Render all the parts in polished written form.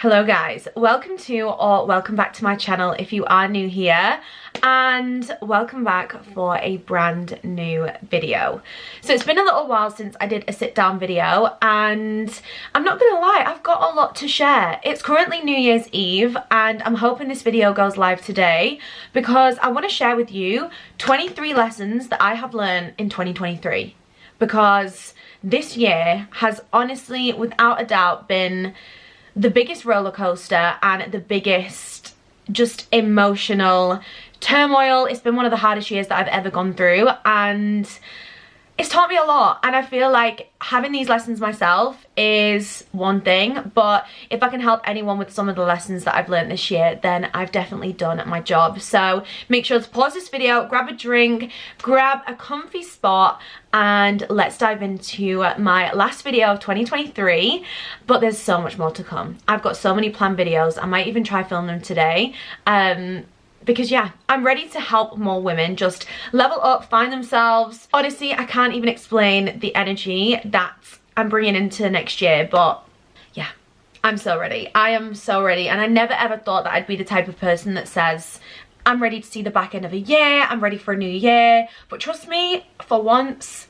Hello guys, welcome to or welcome back to my channel if you are new here, and welcome back for a brand new video. So it's been a little while since I did a sit down video, and I'm not gonna lie, I've got a lot to share. It's currently New Year's Eve and I'm hoping this video goes live today because I want to share with you 23 lessons that I have learned in 2023, because this year has honestly, without a doubt, been the biggest roller coaster and the biggest just emotional turmoil. It's been one of the hardest years that I've ever gone through, and it's taught me a lot. And I feel like having these lessons myself is one thing, but if I can help anyone with some of the lessons that I've learned this year, then I've definitely done my job. So make sure to pause this video, grab a drink, grab a comfy spot, and let's dive into my last video of 2023. But there's so much more to come. I've got so many planned videos. I might even try film them today. Because yeah, I'm ready to help more women just level up, find themselves. Honestly, I can't even explain the energy that I'm bringing into next year, but yeah, I'm so ready. I am so ready, and I never ever thought that I'd be the type of person that says, I'm ready to see the back end of a year, I'm ready for a new year. But trust me, for once,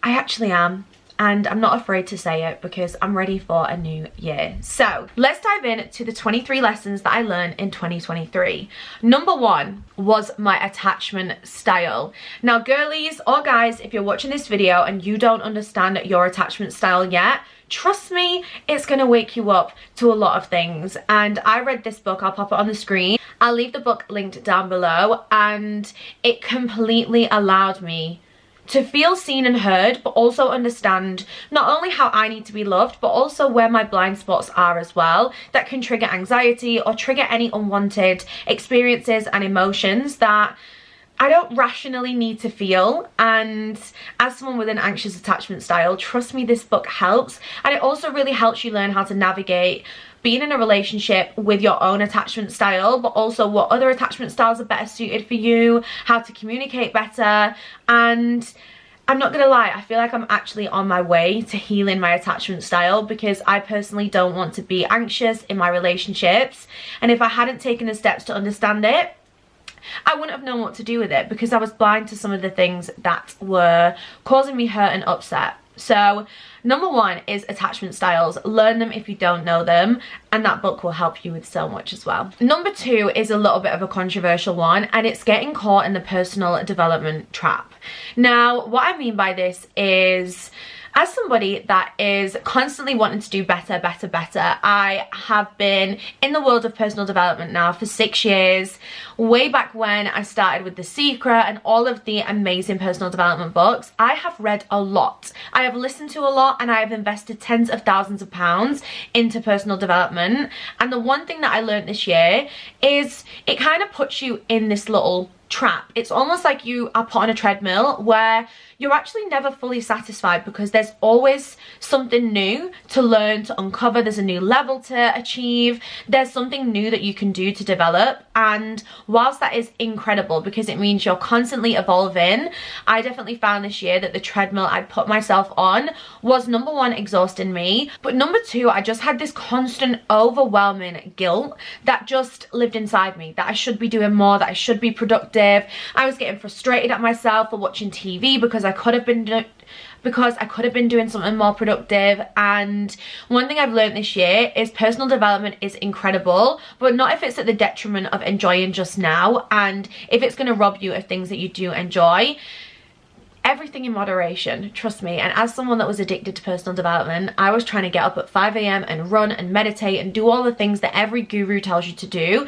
I actually am. And I'm not afraid to say it because I'm ready for a new year. So let's dive into the 23 lessons that I learned in 2023. Number one was my attachment style. Now girlies or guys, if you're watching this video and you don't understand your attachment style yet, trust me, it's gonna wake you up to a lot of things. And I read this book, I'll pop it on the screen. I'll leave the book linked down below, and it completely allowed me to feel seen and heard, but also understand not only how I need to be loved, but also where my blind spots are as well, that can trigger anxiety or trigger any unwanted experiences and emotions that I don't rationally need to feel. And as someone with an anxious attachment style, trust me, this book helps. And it also really helps you learn how to navigate being in a relationship with your own attachment style, but also what other attachment styles are better suited for you, how to communicate better. And I'm not gonna lie, I feel like I'm actually on my way to healing my attachment style, because I personally don't want to be anxious in my relationships. And if I hadn't taken the steps to understand it, I wouldn't have known what to do with it, because I was blind to some of the things that were causing me hurt and upset. So number one is attachment styles. Learn them if you don't know them, and that book will help you with so much as well. Number two is a little bit of a controversial one, and it's getting caught in the personal development trap. Now, what I mean by this is, as somebody that is constantly wanting to do better, I have been in the world of personal development now for 6 years. Way back when I started with The Secret and all of the amazing personal development books, I have read a lot. I have listened to a lot, and I have invested tens of thousands of pounds into personal development. And the one thing that I learned this year is it kind of puts you in this little trap. It's almost like you are put on a treadmill where you're actually never fully satisfied, because there's always something new to learn, to uncover. There's a new level to achieve. There's something new that you can do to develop. And whilst that is incredible because it means you're constantly evolving, I definitely found this year that the treadmill I'd put myself on was, number one, exhausting me, but number two, I just had this constant overwhelming guilt that just lived inside me, that I should be doing more, that I should be productive. I was getting frustrated at myself for watching TV because I could have been doing something more productive. And one thing I've learned this year is personal development is incredible, but not if it's at the detriment of enjoying just now, and if it's going to rob you of things that you do enjoy. Everything in moderation, trust me. And as someone that was addicted to personal development, I was trying to get up at 5 AM and run and meditate and do all the things that every guru tells you to do.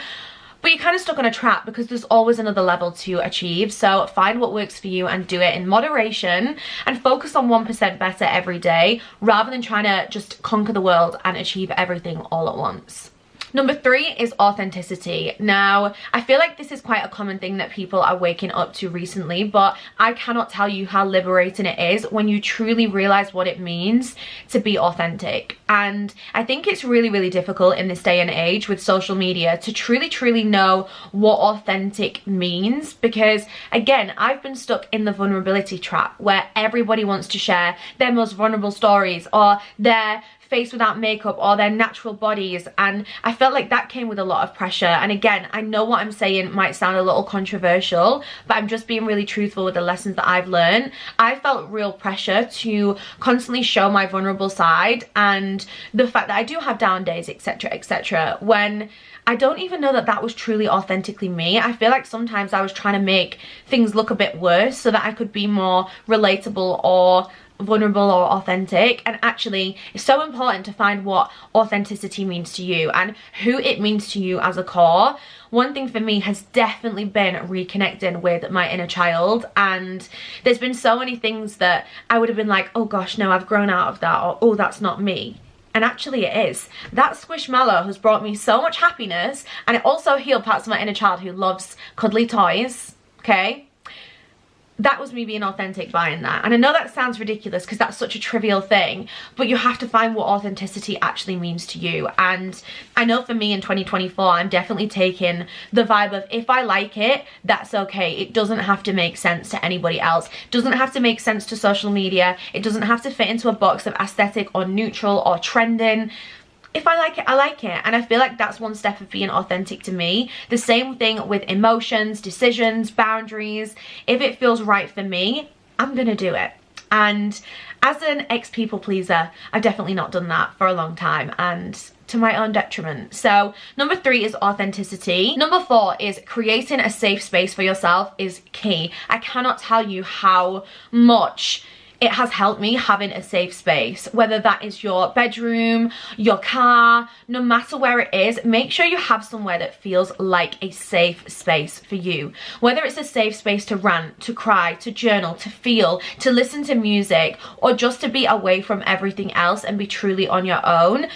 But you're kind of stuck on a trap because there's always another level to achieve. So find what works for you and do it in moderation, and focus on 1% better every day, rather than trying to just conquer the world and achieve everything all at once. Number three is authenticity. Now, I feel like this is quite a common thing that people are waking up to recently, but I cannot tell you how liberating it is when you truly realize what it means to be authentic. And I think it's really, really difficult in this day and age with social media to truly know what authentic means, because again, I've been stuck in the vulnerability trap where everybody wants to share their most vulnerable stories or their face without makeup or their natural bodies, and I felt like that came with a lot of pressure. And again, I know what I'm saying might sound a little controversial, but I'm just being really truthful with the lessons that I've learned. I felt real pressure to constantly show my vulnerable side and the fact that I do have down days, etc, etc, when I don't even know that that was truly authentically me. I feel like sometimes I was trying to make things look a bit worse so that I could be more relatable or vulnerable or authentic. And actually, it's so important to find what authenticity means to you and who it means to you as a core. One thing for me has definitely been reconnecting with my inner child, and there's been so many things that I would have been like, oh gosh, no, I've grown out of that, or oh, that's not me. And actually it is. That squishmallow has brought me so much happiness, and it also healed parts of my inner child who loves cuddly toys, okay? That was me being authentic buying that. And I know that sounds ridiculous because that's such a trivial thing, but you have to find what authenticity actually means to you. And I know for me in 2024, I'm definitely taking the vibe of, if I like it, that's okay. It doesn't have to make sense to anybody else. It doesn't have to make sense to social media. It doesn't have to fit into a box of aesthetic or neutral or trending. If I like it, I like it. And I feel like that's one step of being authentic to me. The same thing with emotions, decisions, boundaries. If it feels right for me, I'm gonna do it. And as an ex-people pleaser, I've definitely not done that for a long time, and to my own detriment. So number 3 is authenticity. Number 4 is creating a safe space for yourself is key. I cannot tell you how much it has helped me having a safe space, whether that is your bedroom, your car, no matter where it is. Make sure you have somewhere that feels like a safe space for you. Whether it's a safe space to rant, to cry, to journal, to feel, to listen to music, or just to be away from everything else and be truly on your own.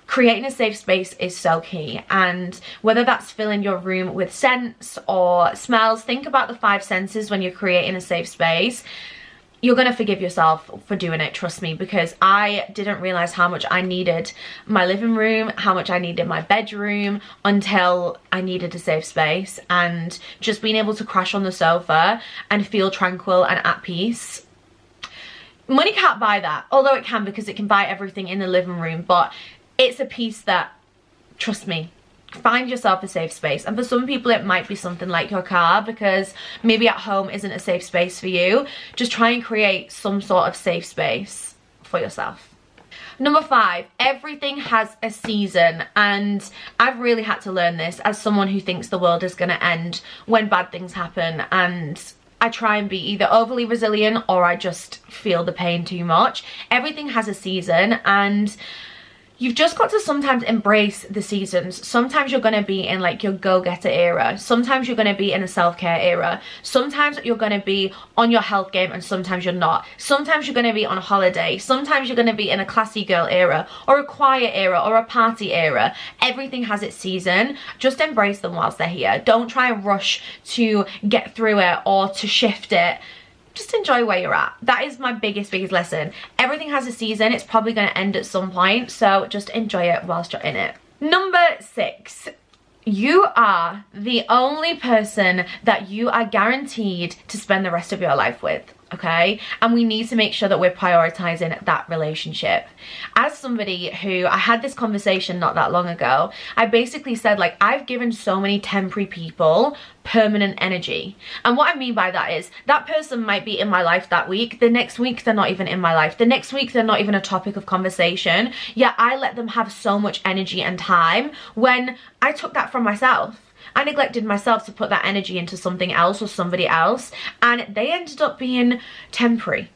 Creating a safe space is so key. And whether that's filling your room with scents or smells, think about the 5 senses when you're creating a safe space. You're gonna forgive yourself for doing it, trust me, because I didn't realize how much I needed my living room, how much I needed my bedroom, until I needed a safe space. And just being able to crash on the sofa and feel tranquil and at peace. Money can't buy that, although it can, because it can buy everything in the living room, but it's a piece that, trust me, find yourself a safe space. And for some people it might be something like your car, because maybe at home isn't a safe space for you. Just try and create some sort of safe space for yourself. Number 5, everything has a season, and I've really had to learn this as someone who thinks the world is going to end when bad things happen, and I try and be either overly resilient or I just feel the pain too much. Everything has a season, and you've just got to sometimes embrace the seasons. Sometimes you're going to be in like your go-getter era. Sometimes you're going to be in a self-care era. Sometimes you're going to be on your health game, and sometimes you're not. Sometimes you're going to be on holiday. Sometimes you're going to be in a classy girl era, or a quiet era, or a party era. Everything has its season. Just embrace them whilst they're here. Don't try and rush to get through it or to shift it. Just enjoy where you're at. That is my biggest lesson. Everything has a season. It's probably going to end at some point, so just enjoy it whilst you're in it. Number 6, you are the only person that you are guaranteed to spend the rest of your life with. Okay, and we need to make sure that we're prioritizing that relationship. As somebody who, I had this conversation not that long ago, I basically said, like, I've given so many temporary people permanent energy. And what I mean by that is that person might be in my life that week, the next week they're not even in my life, the next week they're not even a topic of conversation, yet I let them have so much energy and time when I took that from myself. I neglected myself to put that energy into something else or somebody else, and they ended up being temporary.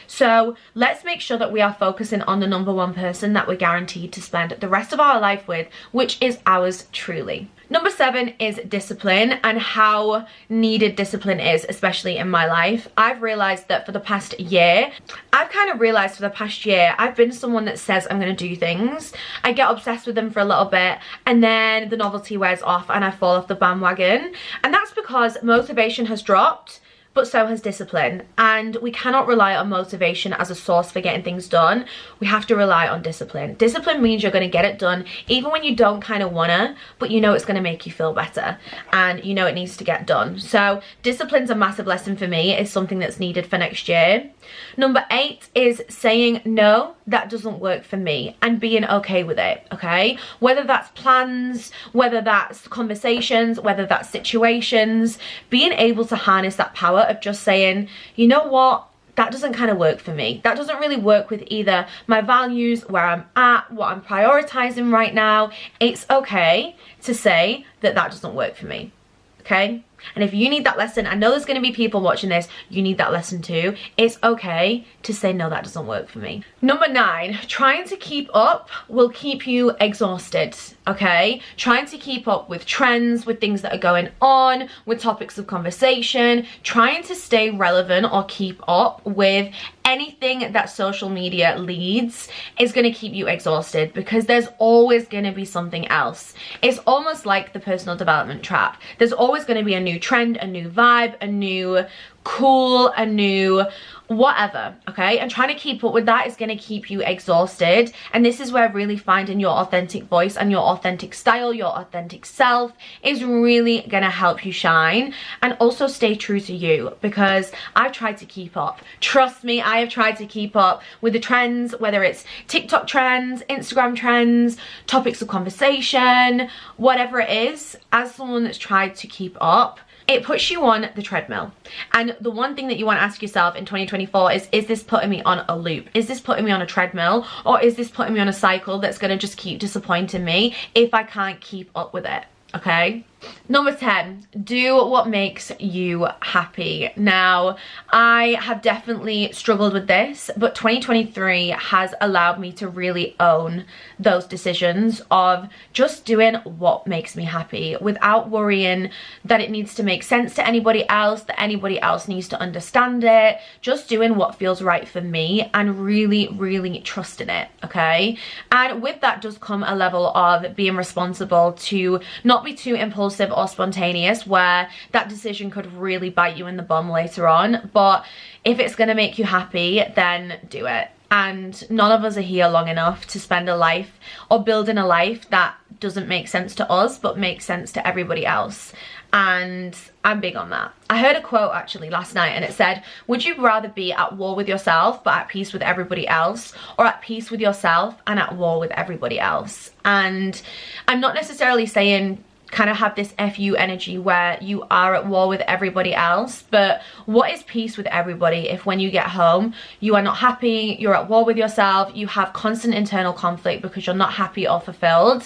So let's make sure that we are focusing on the number 1 person that we're guaranteed to spend the rest of our life with, which is ours truly. Number 7 is discipline, and how needed discipline is, especially in my life. I've realized that for the past year, I've been someone that says I'm going to do things. I get obsessed with them for a little bit, and then the novelty wears off and I fall off the bandwagon. And that's because motivation has dropped, but so has discipline. And we cannot rely on motivation as a source for getting things done. We have to rely on discipline. Discipline means you're going to get it done even when you don't kind of wanna, but you know it's going to make you feel better and you know it needs to get done. So discipline's a massive lesson for me. It's something that's needed for next year. Number 8 is saying no, that doesn't work for me, and being okay with it, okay? Whether that's plans, whether that's conversations, whether that's situations, being able to harness that power of just saying, you know what, that doesn't kind of work for me. That doesn't really work with either my values, where I'm at, what I'm prioritizing right now. It's okay to say that that doesn't work for me, okay? And if you need that lesson, I know there's going to be people watching this, you need that lesson too. It's okay to say, no, that doesn't work for me. Number 9, trying to keep up will keep you exhausted, okay? Trying to keep up with trends, with things that are going on, with topics of conversation, trying to stay relevant or keep up with anything that social media leads is going to keep you exhausted, because there's always going to be something else. It's almost like the personal development trap. There's always going to be a new trend, a new vibe, a new cool, a new whatever, okay? And trying to keep up with that is going to keep you exhausted. And this is where really finding your authentic voice and your authentic style, your authentic self is really going to help you shine. And also stay true to you, because I've tried to keep up. Trust me, I have tried to keep up with the trends, whether it's TikTok trends, Instagram trends, topics of conversation, whatever it is. As someone that's tried to keep up, it puts you on the treadmill. And the one thing that you want to ask yourself in 2024 is this putting me on a loop? Is this putting me on a treadmill? Or is this putting me on a cycle that's going to just keep disappointing me if I can't keep up with it? Okay? Number 10, do what makes you happy. Now, I have definitely struggled with this, but 2023 has allowed me to really own those decisions of just doing what makes me happy without worrying that it needs to make sense to anybody else, that anybody else needs to understand it. Just doing what feels right for me and really, really trusting it, okay? And with that does come a level of being responsible to not be too impulsive or spontaneous, where that decision could really bite you in the bum later on. But if it's going to make you happy, then do it. And none of us are here long enough to spend a life or building a life that doesn't make sense to us but makes sense to everybody else. And I'm big on that. I heard a quote actually last night, and it said, would you rather be at war with yourself but at peace with everybody else, or at peace with yourself and at war with everybody else? And I'm not necessarily saying kind of have this FU energy where you are at war with everybody else, but what is peace with everybody if when you get home you are not happy, you're at war with yourself, you have constant internal conflict because you're not happy or fulfilled?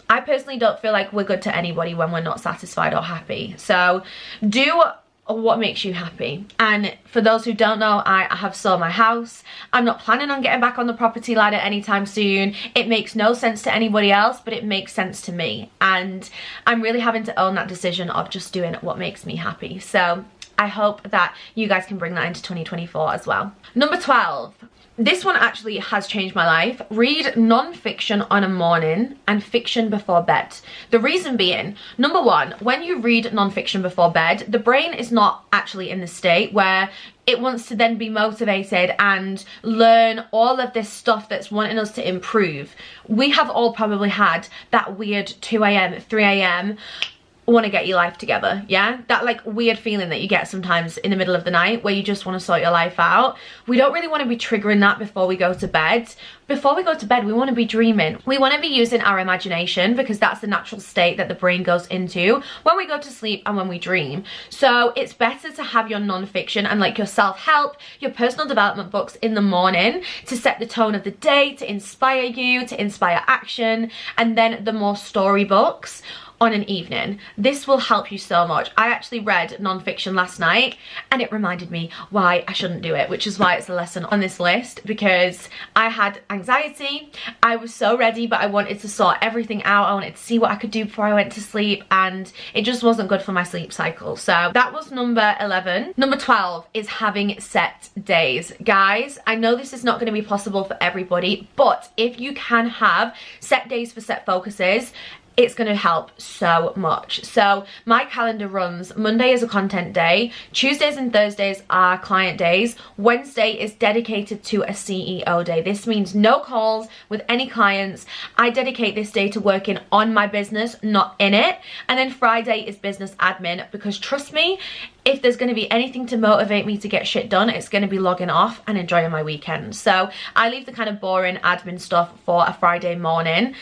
I personally don't feel like we're good to anybody when we're not satisfied or happy. So do what makes you happy. And for those who don't know, I have sold my house. I'm not planning on getting back on the property ladder anytime soon. It makes no sense to anybody else, but it makes sense to me. And I'm really having to own that decision of just doing what makes me happy. So I hope that you guys can bring that into 2024 as well. Number 12. This one actually has changed my life. Read non-fiction on a morning and fiction before bed. The reason being, number 1, when you read non-fiction before bed, the brain is not actually in the state where it wants to then be motivated and learn all of this stuff that's wanting us to improve. We have all probably had that weird 2 a.m, 3 a.m, want to get your life together, yeah? That like weird feeling that you get sometimes in the middle of the night where you just want to sort your life out. We don't really want to be triggering that before we go to bed. Before we go to bed, we want to be dreaming. We want to be using our imagination, because that's the natural state that the brain goes into when we go to sleep and when we dream. So it's better to have your non-fiction and like your self-help, your personal development books in the morning to set the tone of the day, to inspire you, to inspire action, and then the more story books on an evening. This will help you so much. I actually read non-fiction last night and it reminded me why I shouldn't do it, which is why it's a lesson on this list, because I had anxiety. I was so ready, but I wanted to sort everything out. I wanted to see what I could do before I went to sleep, and it just wasn't good for my sleep cycle. So that was number 11. Number 12 is having set days. Guys, I know this is not going to be possible for everybody, but if you can have set days for set focuses, it's going to help so much. So my calendar runs: Monday is a content day, Tuesdays and Thursdays are client days, Wednesday is dedicated to a CEO day. This means no calls with any clients. I dedicate this day to working on my business, not in it. And then Friday is business admin, because trust me, if there's going to be anything to motivate me to get shit done, it's going to be logging off and enjoying my weekend. So I leave the kind of boring admin stuff for a Friday morning.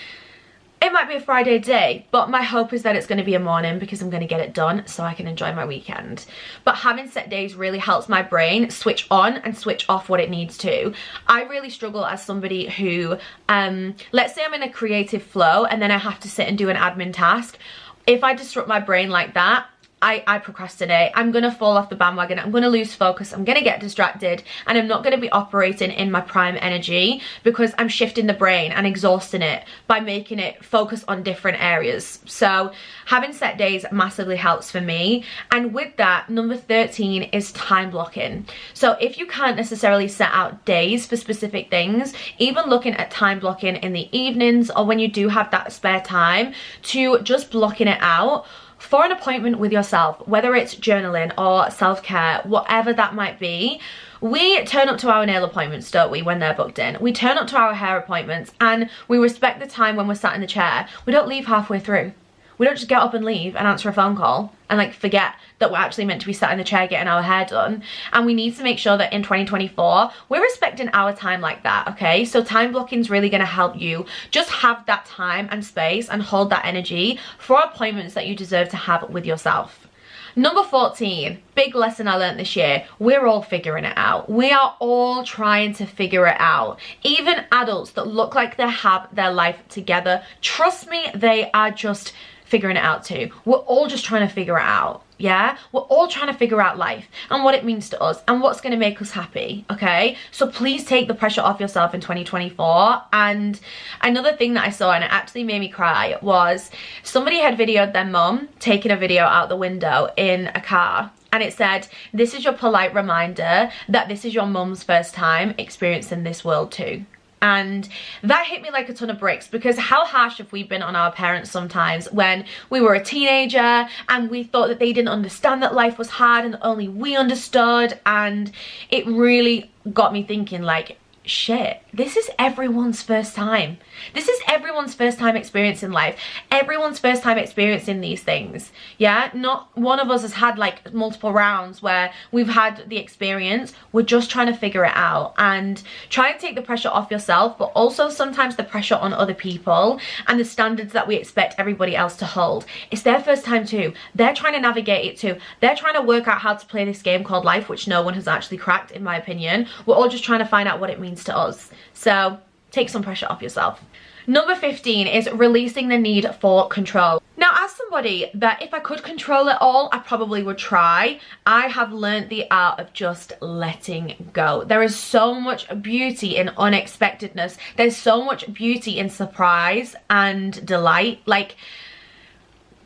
It might be a Friday day, but my hope is that it's going to be a morning, because I'm going to get it done so I can enjoy my weekend. But having set days really helps my brain switch on and switch off what it needs to. I really struggle as somebody who, let's say I'm in a creative flow and then I have to sit and do an admin task. If I disrupt my brain like that, I procrastinate. I'm going to fall off the bandwagon. I'm going to lose focus. I'm going to get distracted, and I'm not going to be operating in my prime energy, because I'm shifting the brain and exhausting it by making it focus on different areas. So having set days massively helps for me. And with that, number 13 is time blocking. So if you can't necessarily set out days for specific things, even looking at time blocking in the evenings, or when you do have that spare time, to just blocking it out for an appointment with yourself, whether it's journaling or self-care, whatever that might be. We turn up to our nail appointments, don't we, when they're booked in? We turn up to our hair appointments, and we respect the time when we're sat in the chair. We don't leave halfway through. We don't just get up and leave and answer a phone call and like forget that we're actually meant to be sat in the chair getting our hair done. And we need to make sure that in 2024, we're respecting our time like that, okay? So time blocking is really going to help you just have that time and space and hold that energy for appointments that you deserve to have with yourself. Number 14, big lesson I learned this year: we're all figuring it out. We are all trying to figure it out. Even adults that look like they have their life together, trust me, they are just figuring it out too. We're all just trying to figure it out. Yeah, we're all trying to figure out life and what it means to us and what's going to make us happy. Okay, so please take the pressure off yourself in 2024. And another thing that I saw, and it actually made me cry, was somebody had videoed their mum taking a video out the window in a car, and it said, "This is your polite reminder that this is your mum's first time experiencing this world too." And that hit me like a ton of bricks, because how harsh have we been on our parents sometimes when we were a teenager and we thought that they didn't understand that life was hard and that only we understood. And it really got me thinking, like, shit, this is everyone's first time. This is everyone's first time experiencing life. Everyone's first time experiencing these things. Yeah, not one of us has had like multiple rounds where we've had the experience. We're just trying to figure it out, and try and take the pressure off yourself, but also sometimes the pressure on other people and the standards that we expect everybody else to hold. It's their first time too. They're trying to navigate it too. They're trying to work out how to play this game called life, which no one has actually cracked, in my opinion. We're all just trying to find out what it means to us. So take some pressure off yourself. Number 15 is releasing the need for control. Now, as somebody that if I could control it all, I probably would try, I have learned the art of just letting go. There is so much beauty in unexpectedness. There's so much beauty in surprise and delight. Like,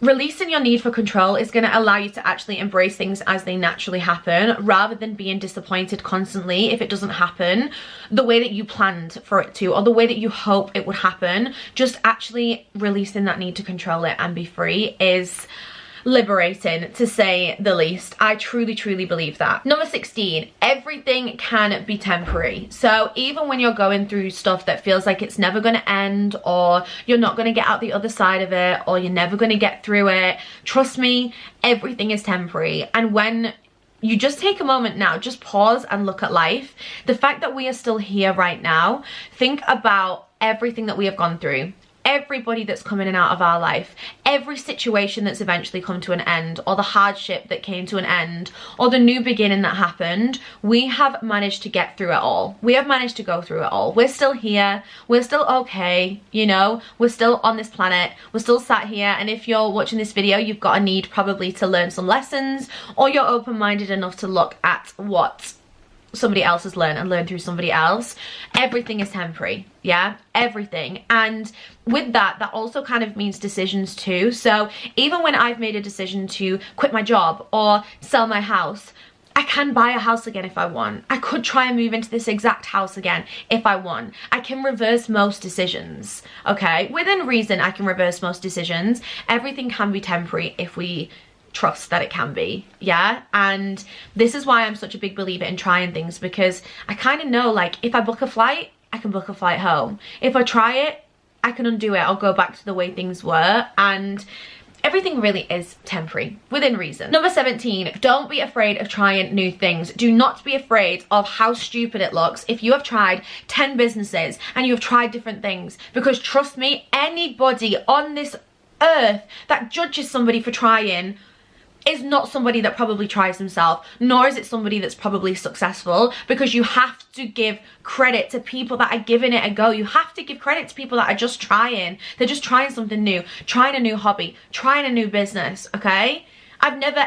releasing your need for control is going to allow you to actually embrace things as they naturally happen, rather than being disappointed constantly if it doesn't happen the way that you planned for it to, or the way that you hope it would happen. Just actually releasing that need to control it and be free is liberating, to say the least. I truly believe that. Number 16, everything can be temporary. So even when you're going through stuff that feels like it's never going to end, or you're not going to get out the other side of it, or you're never going to get through it, trust me, everything is temporary. And when you just take a moment now, just pause and look at life, the fact that we are still here right now, think about everything that we have gone through, everybody that's come in and out of our life, every situation that's eventually come to an end, or the hardship that came to an end, or the new beginning that happened. We have managed to get through it all. We have managed to go through it all. We're still here. We're still okay. You know, we're still on this planet. We're still sat here. And if you're watching this video, you've got a need probably to learn some lessons, or you're open-minded enough to look at what somebody else has learned and learn through somebody else. Everything is temporary. Yeah, everything. And with that, that also kind of means decisions too. So even when I've made a decision to quit my job or sell my house, I can buy a house again if I want. I could try and move into this exact house again if I want. I can reverse most decisions, okay? Within reason, I can reverse most decisions. Everything can be temporary if we trust that it can be, yeah? And this is why I'm such a big believer in trying things, because I kind of know, like, if I book a flight, I can book a flight home. If I try it, I can undo it. I'll go back to the way things were, and everything really is temporary, within reason. Number 17, don't be afraid of trying new things. Do not be afraid of how stupid it looks if you have tried 10 businesses and you have tried different things, because trust me, anybody on this earth that judges somebody for trying is not somebody that probably tries themselves, nor is it somebody that's probably successful, because you have to give credit to people that are giving it a go. You have to give credit to people that are just trying. They're just trying something new, trying a new hobby, trying a new business, okay? I've never,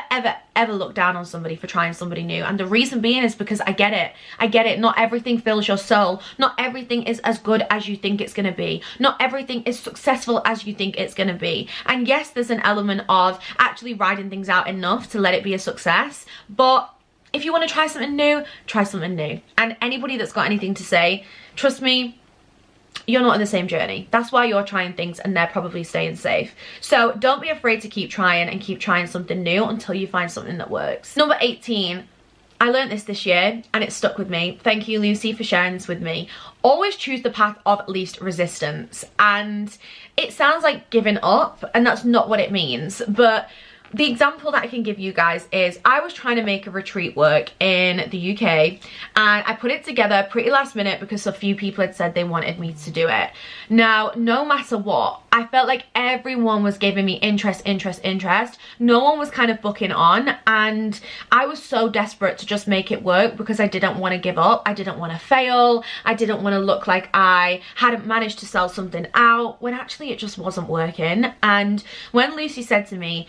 ever looked down on somebody for trying somebody new. And the reason being is because I get it. I get it. Not everything fills your soul. Not everything is as good as you think it's going to be. Not everything is successful as you think it's going to be. And yes, there's an element of actually riding things out enough to let it be a success. But if you want to try something new, try something new. And anybody that's got anything to say, trust me, you're not on the same journey. That's why you're trying things and they're probably staying safe. So don't be afraid to keep trying and keep trying something new until you find something that works. Number 18, I learned this year and it stuck with me. Thank you, Lucy, for sharing this with me. Always choose the path of least resistance. And it sounds like giving up, and that's not what it means. But the example that I can give you guys is I was trying to make a retreat work in the UK, and I put it together pretty last minute because a few people had said they wanted me to do it. Now, no matter what, I felt like everyone was giving me interest. No one was kind of booking on, and I was so desperate to just make it work because I didn't want to give up. I didn't want to fail. I didn't want to look like I hadn't managed to sell something out when actually it just wasn't working. And when Lucy said to me,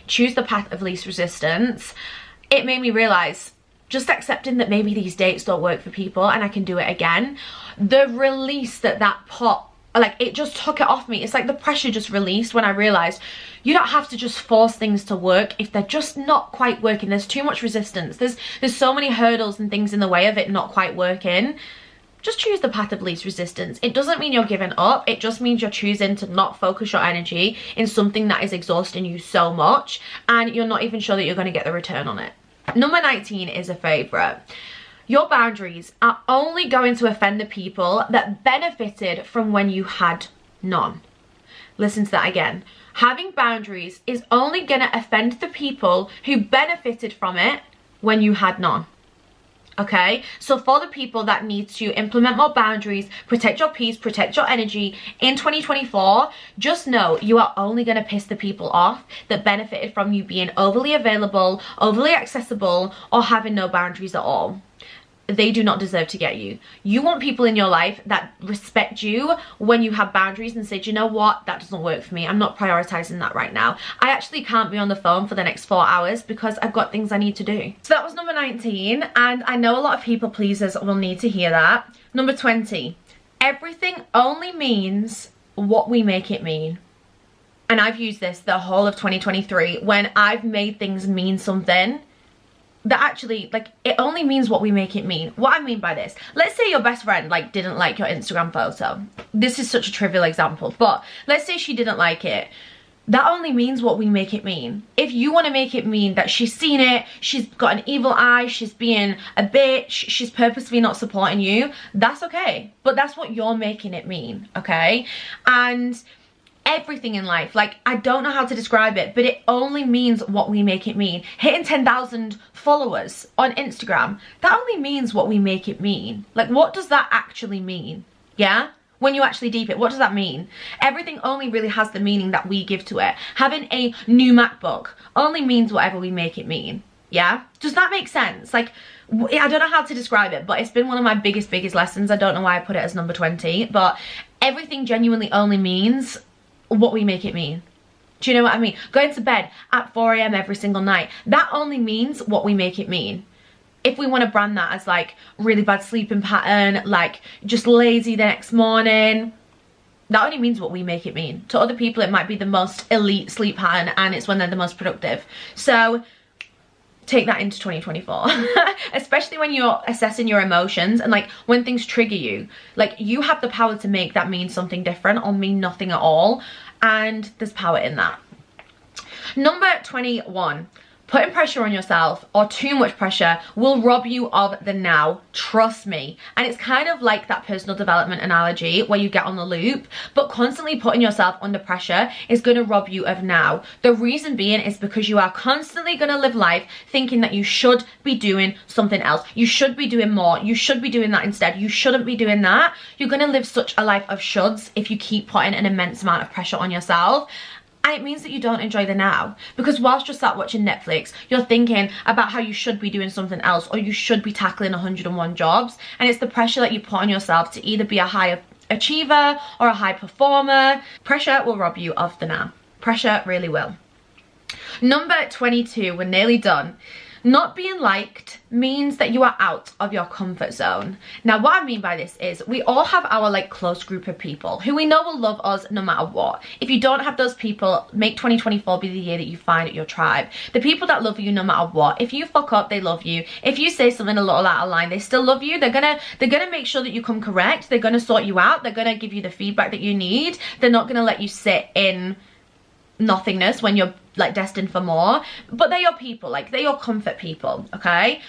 choose the path of least resistance, it made me realize just accepting that maybe these dates don't work for people and I can do it again. The release that put, like, it just took it off me. It's like the pressure just released when I realized you don't have to just force things to work if they're just not quite working. There's too much resistance. There's so many hurdles and things in the way of it not quite working. Just choose the path of least resistance. It doesn't mean you're giving up. It just means you're choosing to not focus your energy in something that is exhausting you so much and you're not even sure that you're going to get the return on it. Number 19 is a favorite. Your boundaries are only going to offend the people that benefited from when you had none. Listen to that again. Having boundaries is only going to offend the people who benefited from it when you had none. Okay, so for the people that need to implement more boundaries, protect your peace, protect your energy in 2024, just know you are only going to piss the people off that benefited from you being overly available, overly accessible, or having no boundaries at all. They do not deserve to get you. You want people in your life that respect you when you have boundaries and say, do you know what, that doesn't work for me. I'm not prioritizing that right now. I actually can't be on the phone for the next 4 hours because I've got things I need to do. So that was number 19, and I know a lot of people pleasers will need to hear that. Number 20, everything only means what we make it mean. And I've used this the whole of 2023 when I've made things mean something that actually, like, it only means what we make it mean. What I mean by this, let's say your best friend, like, didn't like your Instagram photo. This is such a trivial example, but let's say she didn't like it. That only means what we make it mean. If you want to make it mean that she's seen it, she's got an evil eye, she's being a bitch, she's purposely not supporting you, that's okay. But that's what you're making it mean, okay? And everything in life, like, I don't know how to describe it, but it only means what we make it mean. Hitting 10,000 followers on Instagram, that only means what we make it mean. Like, what does that actually mean? Yeah? When you actually deep it, what does that mean? Everything only really has the meaning that we give to it. Having a new MacBook only means whatever we make it mean. Yeah? Does that make sense? Like, I don't know how to describe it, but it's been one of my biggest lessons. I don't know why I put it as number 20, but everything genuinely only means what we make it mean. Do you know what I mean? Going to bed at 4 AM every single night, that only means what we make it mean. If we want to brand that as like really bad sleeping pattern, like just lazy the next morning, that only means what we make it mean. To other people it might be the most elite sleep pattern and it's when they're the most productive. So take that into 2024. Especially when you're assessing your emotions and like when things trigger you, like you have the power to make that mean something different or mean nothing at all, and there's power in that. Number 21, putting pressure on yourself or too much pressure will rob you of the now. Trust me. And it's kind of like that personal development analogy where you get on the loop, but constantly putting yourself under pressure is going to rob you of now. The reason being is because you are constantly going to live life thinking that you should be doing something else. You should be doing more. You should be doing that instead. You shouldn't be doing that. You're going to live such a life of shoulds if you keep putting an immense amount of pressure on yourself. And it means that you don't enjoy the now, because whilst you're sat watching Netflix, you're thinking about how you should be doing something else, or you should be tackling 101 jobs. And it's the pressure that you put on yourself to either be a high achiever or a high performer. Pressure will rob you of the now. Pressure really will. Number 22, we're nearly done. Not being liked means that you are out of your comfort zone. Now, what I mean by this is we all have our like close group of people who we know will love us no matter what. If you don't have those people, make 2024 be the year that you find your tribe. The people that love you no matter what. If you fuck up, they love you. If you say something a little out of line, they still love you. They're gonna make sure that you come correct. They're gonna sort you out. They're gonna give you the feedback that you need. They're not gonna let you sit in nothingness when you're like destined for more. But they're your people, like they're your comfort people. Okay,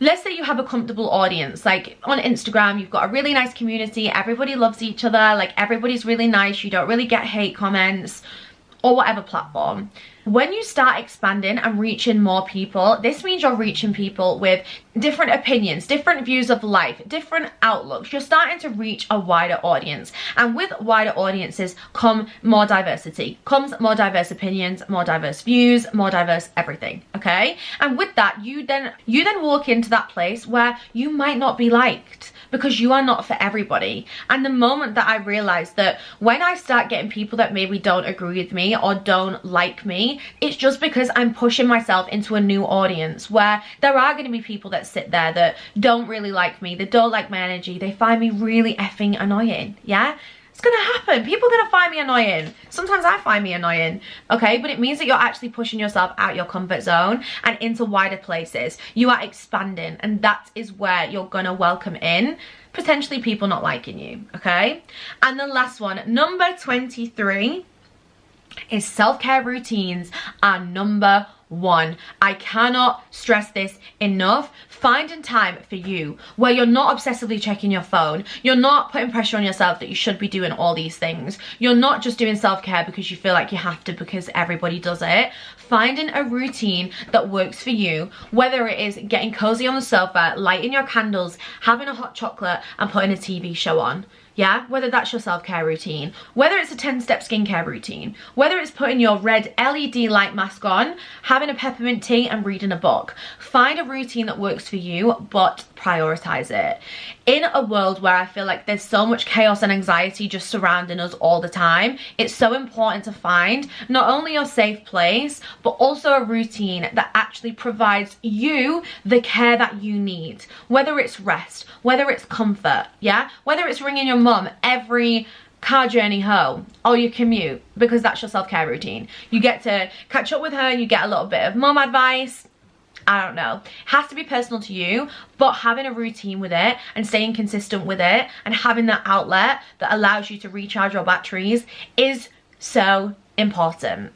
let's say you have a comfortable audience, like on Instagram you've got a really nice community, everybody loves each other, like everybody's really nice, you don't really get hate comments, or whatever platform. When you start expanding and reaching more people, this means you're reaching people with different opinions, different views of life, different outlooks. You're starting to reach a wider audience. And with wider audiences come more diversity, comes more diverse opinions, more diverse views, more diverse everything, okay? And with that, you then walk into that place where you might not be liked, because you are not for everybody. And the moment that I realized that when I start getting people that maybe don't agree with me or don't like me, it's just because I'm pushing myself into a new audience where there are going to be people that sit there that don't really like me, they don't like my energy, they find me really effing annoying. Yeah, it's gonna happen. People are gonna find me annoying. Sometimes I find me annoying, okay? But it means that you're actually pushing yourself out your comfort zone and into wider places. You are expanding, and that is where you're gonna welcome in potentially people not liking you, okay? And the last one, number 23, is self-care routines are number 1. I cannot stress this enough. Finding time for you where you're not obsessively checking your phone, you're not putting pressure on yourself that you should be doing all these things, you're not just doing self-care because you feel like you have to because everybody does it. Finding a routine that works for you, whether it is getting cozy on the sofa, lighting your candles, having a hot chocolate and putting a TV show on. Yeah, whether that's your self-care routine, whether it's a 10-step skincare routine, whether it's putting your red LED light mask on, having a peppermint tea and reading a book. Find a routine that works for you, but prioritize it. In a world where I feel like there's so much chaos and anxiety just surrounding us all the time, it's so important to find not only your safe place, but also a routine that actually provides you the care that you need. Whether it's rest, whether it's comfort, yeah? Whether it's ringing your mum every car journey home or your commute, because that's your self-care routine. You get to catch up with her, you get a little bit of mum advice. I don't know, it has to be personal to you, but having a routine with it and staying consistent with it and having that outlet that allows you to recharge your batteries is so important.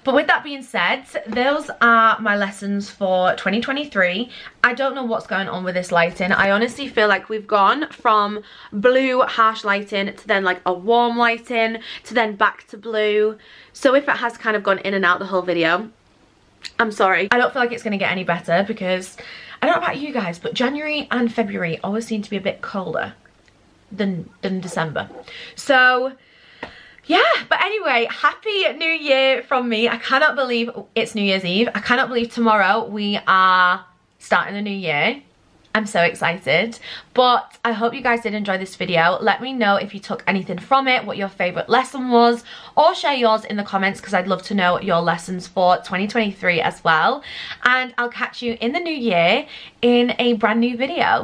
But with that being said, those are my lessons for 2023. I don't know what's going on with this lighting. I honestly feel like we've gone from blue harsh lighting to then like a warm lighting to then back to blue. So if it has kind of gone in and out the whole video, I'm sorry. I don't feel like it's going to get any better because I don't know about you guys, but January and February always seem to be a bit colder than December. So yeah, but anyway, happy new year from me. I cannot believe it's New Year's Eve. I cannot believe tomorrow we are starting the new year. I'm so excited. But I hope you guys did enjoy this video. Let me know if you took anything from it, what your favorite lesson was, or share yours in the comments because I'd love to know your lessons for 2023 as well. And I'll catch you in the new year in a brand new video.